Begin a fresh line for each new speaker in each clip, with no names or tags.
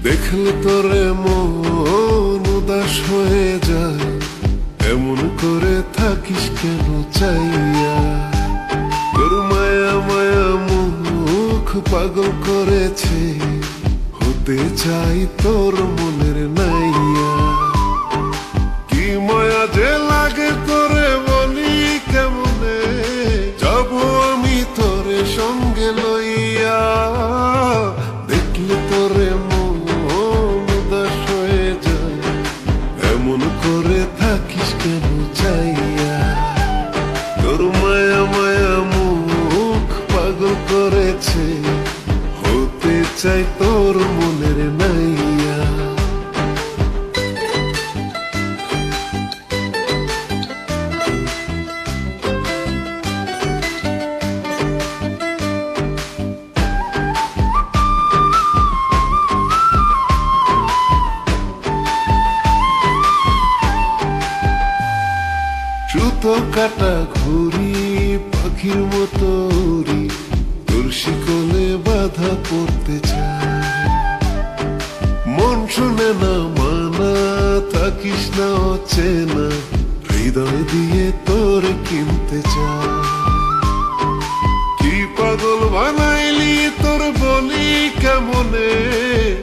দেখলে তোরে মন উদাস হয়ে যায়, এমন করে থাকিস কেন চাইয়া? তোর মায়া মায়া মুখ পাগল করেছে, হতে চাই তোর মনের নাইয়া। কি মায়া যে লাগে তোরে বলি কেমনে, যাব আমি তোরে সঙ্গে লইয়া। দেখলে তোরে মন উদাস হয়ে যায়, এমন করে থাকিস কেন চাইয়া? তোর মায়া মায়া মুখ পাগল করেছে, হতে চাই তোর মনের নাইয়া। সুতো কাটা ঘুরি পাখির মতো উড়ি, তোর শিকলে বাধা পড়তে চায়। মন শুনে না মানা, থাকিস না অচেনা, হৃদয় দিয়ে তোর কিনতে চায়। কি পাগল বানাইলি তোর বলি কেমনে,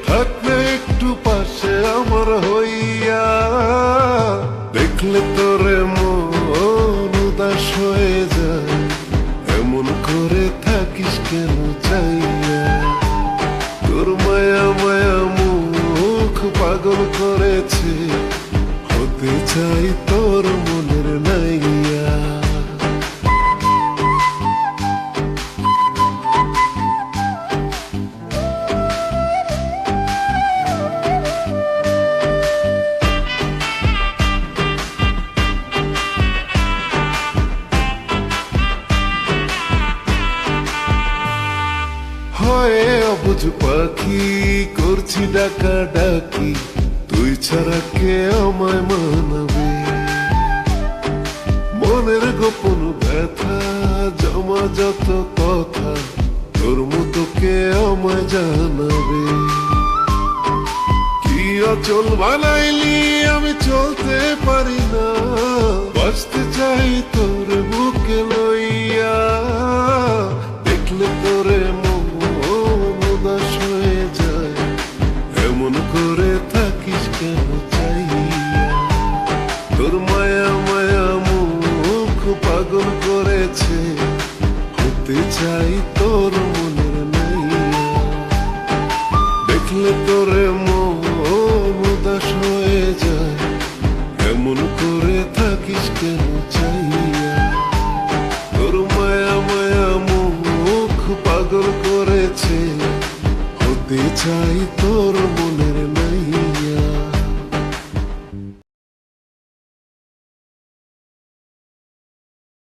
থাকলে একটু পাশে আমার হইয়া। দেখলে তোরে মন উদাস হয়ে যায়, এমন করে থাকিস কেন চাইয়া? তোর মায়া মায়া মুখ পাগল করেছে, হতে চাই তোর মনের নাইয়া। হয়ে অবুঝ পাখি করছি ডাকা ডাকি, তুই ছাড়া কে আমায় মানাবে? মনের গোপন ব্যথা জমা যত কথা, তোর মতো কে আমায় জানাবে? কি অচল বানাইলি আমি চলতে পারি না, বাঁচতে চাই তোর বুকে লইয়া। দেখলে তোরে উদাস হয়ে যায়, এমন করে থাকিস কেন চাইয়া? তোর মায়া মায়া মুখ পাগল করেছে, হতে চাই তোর মনের নাইয়া। দেখলে তোরে মন উদাস হয়ে যায়, এমন করে থাকিস কেন চাইয়া? তোর মায়া মায়া মুখ পাগল করেছে, হতে চাই তোর মনের